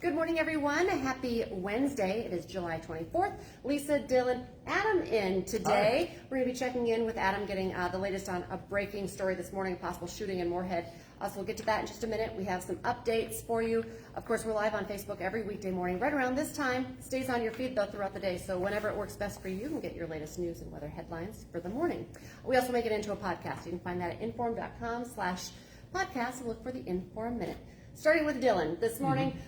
Good morning, everyone. Happy Wednesday. It is July 24th. Lisa, Dylan, Adam in today. Hi. We're going to be checking in with Adam, getting the latest on a breaking story this morning, a possible shooting in Moorhead. So we'll get to that in just a minute. We have some updates for you. Of course, we're live on Facebook every weekday morning, right around this time. Stays on your feed, though, throughout the day. So whenever it works best for you, you can get your latest news and weather headlines for the morning. We also make it into a podcast. You can find that at inform.com/podcast and look for the Inform Minute. Starting with Dylan, this morning,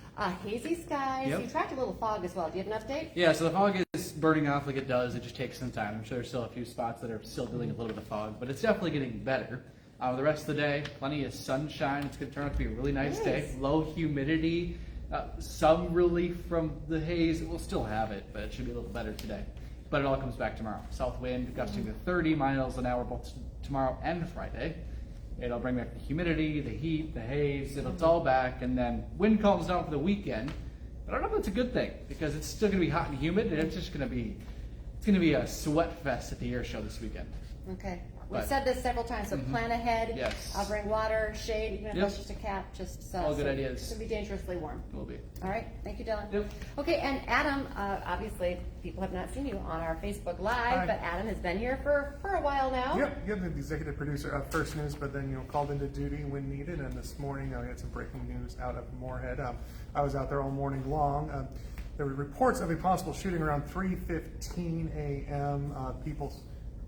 hazy skies. Yep. You tracked a little fog as well. Do you have an update? Yeah, so the fog is burning off like it does. It just takes some time. I'm sure there's still a few spots that are still dealing with a little bit of fog, but it's definitely getting better. The rest of the day, plenty of sunshine. It's going to turn out to be a really nice day. Low humidity, some relief from the haze. We'll still have it, but it should be a little better today. But it all comes back tomorrow. South wind gusting to 30 miles an hour both tomorrow and Friday. It'll bring back the humidity, the heat, the haze. It's all back, and then wind calms down for the weekend. But I don't know if that's a good thing because it's still going to be hot and humid, and it's just going to be a sweat fest at the air show this weekend. Okay. We've said this several times, so plan ahead. Yes. I'll bring water, shade, even if it's just a cap, just so. All good ideas. It's going to be dangerously warm. Will be. All right. Thank you, Dylan. Yep. Okay, and Adam, obviously, people have not seen you on our Facebook Live, Hi. but Adam has been here for a while now. Yep, the executive producer of First News, but then called into duty when needed. And this morning we had some breaking news out of Moorhead. I was out there all morning long. There were reports of a possible shooting around 3:15 a.m.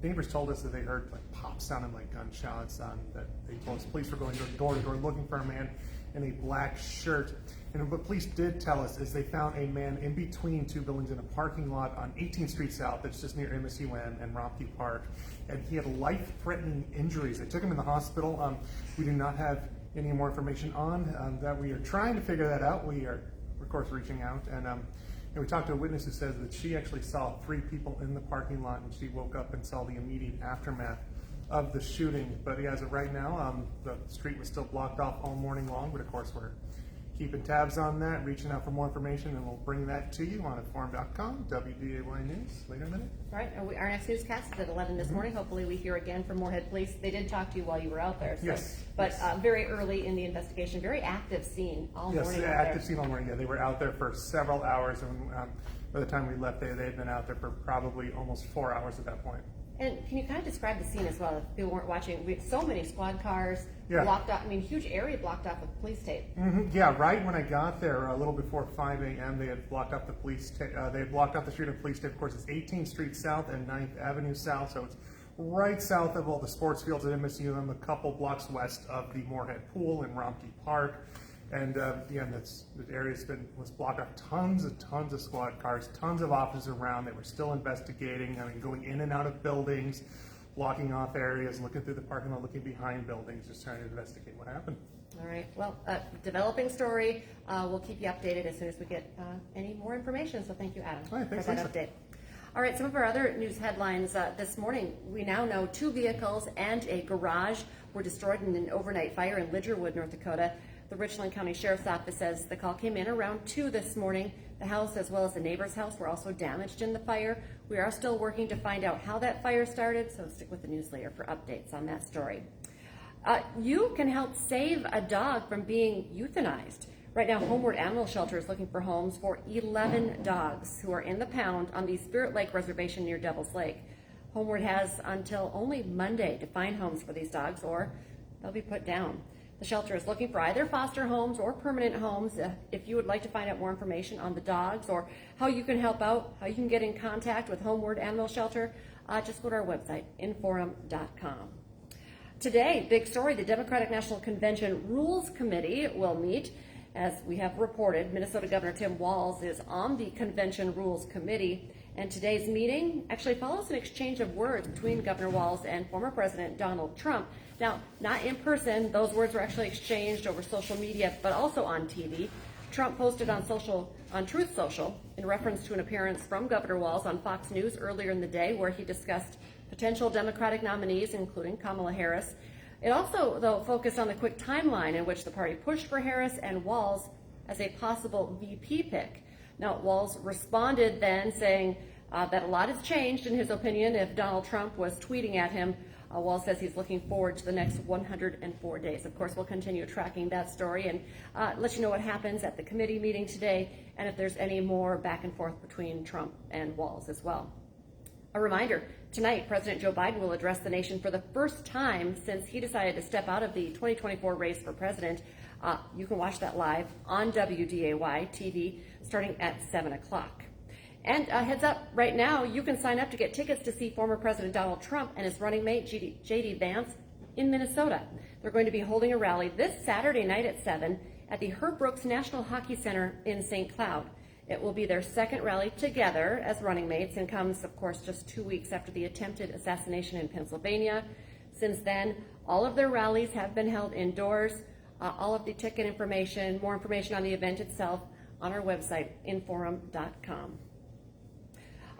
Neighbors told us that they heard like pop sounding like gunshots. That they told us police were going door to door looking for a man in a black shirt. And what police did tell us is they found a man in between two buildings in a parking lot on 18th Street South, that's just near MSUM and Rompkey Park, and he had life-threatening injuries. They took him in the hospital. We do not have any more information on that. We are trying to figure that out. We are, of course, reaching out, and we talked to a witness who says that she actually saw 3 people in the parking lot, and she woke up and saw the immediate aftermath of the shooting. But as of right now, the street was still blocked off all morning long, but of course we're keeping tabs on that, reaching out for more information, and we'll bring that to you on inform.com, WDAY News, later in the day. All right, and our next newscast is at 11 this morning. Hopefully we hear again from Moorhead Police. They did talk to you while you were out there. So, Yes. But very early in the investigation, very active scene all morning. Yes, active scene all morning. Yeah, they were out there for several hours, and by the time we left, they had been out there for probably almost 4 hours at that point. And can you kind of describe the scene as well? If people weren't watching, we had so many squad cars blocked off. I mean, huge area blocked off with police tape. Yeah, right when I got there, a little before 5 a.m., they had blocked off the police. They had blocked off the street of police tape. Of course, it's 18th Street South and 9th Avenue South, so it's right south of all the sports fields at MSUM, a couple blocks west of the Moorhead Pool in Rompkey Park. And again, the area was blocked off. Tons of squad cars, tons of officers around. They were still investigating. I mean, going in and out of buildings, blocking off areas, looking through the parking lot, looking behind buildings, just trying to investigate what happened. All right. Well, developing story. We'll keep you updated as soon as we get any more information. So thank you, Adam, All right, thanks, for that Lisa. update. All right, some of our other news headlines this morning. We now know 2 vehicles and a garage were destroyed in an overnight fire in Lidgerwood, North Dakota. The Richland County Sheriff's Office says the call came in around 2 this morning. The house as well as the neighbor's house were also damaged in the fire. We are still working to find out how that fire started, so stick with the news later for updates on that story. You can help save a dog from being euthanized. Right now, Homeward Animal Shelter is looking for homes for 11 dogs who are in the pound on the Spirit Lake Reservation near Devil's Lake. Homeward has until only Monday to find homes for these dogs, or they'll be put down. The shelter is looking for either foster homes or permanent homes. If you would like to find out more information on the dogs or how you can help out, how you can get in contact with Homeward Animal Shelter, just go to our website, inforum.com. Today, big story, the Democratic National Convention Rules Committee will meet. As we have reported, Minnesota Governor Tim Walz is on the Convention Rules Committee, and today's meeting actually follows an exchange of words between Governor Walz and former President Donald Trump. Now, not in person, those words were actually exchanged over social media, but also on TV. Trump posted on Truth Social in reference to an appearance from Governor Walz on Fox News earlier in the day where he discussed potential Democratic nominees, including Kamala Harris. It also, though, focused on the quick timeline in which the party pushed for Harris and Walz as a possible VP pick. Now, Walz responded then saying that a lot has changed in his opinion if Donald Trump was tweeting at him Walz says he's looking forward to the next 104 days. Of course, we'll continue tracking that story and let you know what happens at the committee meeting today and if there's any more back and forth between Trump and Walz as well. A reminder, tonight President Joe Biden will address the nation for the first time since he decided to step out of the 2024 race for president. You can watch that live on WDAY TV starting at 7 o'clock. And heads up, right now you can sign up to get tickets to see former President Donald Trump and his running mate J.D. Vance in Minnesota. They're going to be holding a rally this Saturday night at 7 at the Herb Brooks National Hockey Center in St. Cloud. It will be their second rally together as running mates and comes, of course, just 2 weeks after the attempted assassination in Pennsylvania. Since then, all of their rallies have been held indoors. All of the ticket information, more information on the event itself on our website, inforum.com.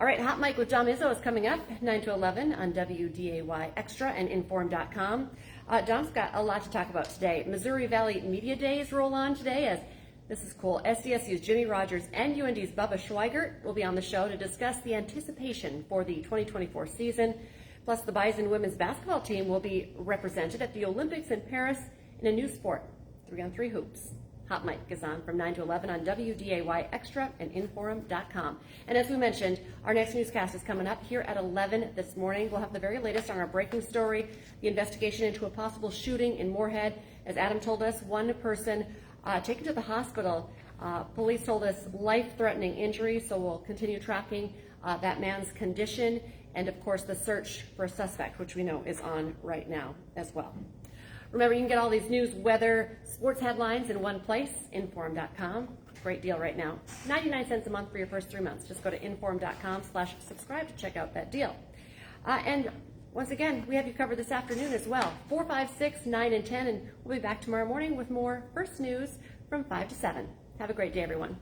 All right, Hot Mic with Dom Izzo is coming up 9 to 11 on WDAY Extra and inforum.com. Dom's got a lot to talk about today. Missouri Valley Media Days roll on today as this is cool. SDSU's Jimmy Rogers and UND's Bubba Schweigert will be on the show to discuss the anticipation for the 2024 season. Plus, the Bison women's basketball team will be represented at the Olympics in Paris in a new sport, 3-on-3 hoops. Hot Mic is on from 9 to 11 on WDAY Extra and inforum.com. And as we mentioned, our next newscast is coming up here at 11 this morning. We'll have the very latest on our breaking story, the investigation into a possible shooting in Moorhead. As Adam told us, one person taken to the hospital. Police told us life-threatening injury, so we'll continue tracking that man's condition and, of course, the search for a suspect, which we know is on right now as well. Remember, you can get all these news, weather, sports headlines in one place, inforum.com. Great deal right now. 99 cents a month for your first 3 months. Just go to inforum.com/subscribe to check out that deal. And once again, we have you covered this afternoon as well. 4, 5, 6, 9, and 10, and we'll be back tomorrow morning with more First News from 5 to 7. Have a great day, everyone.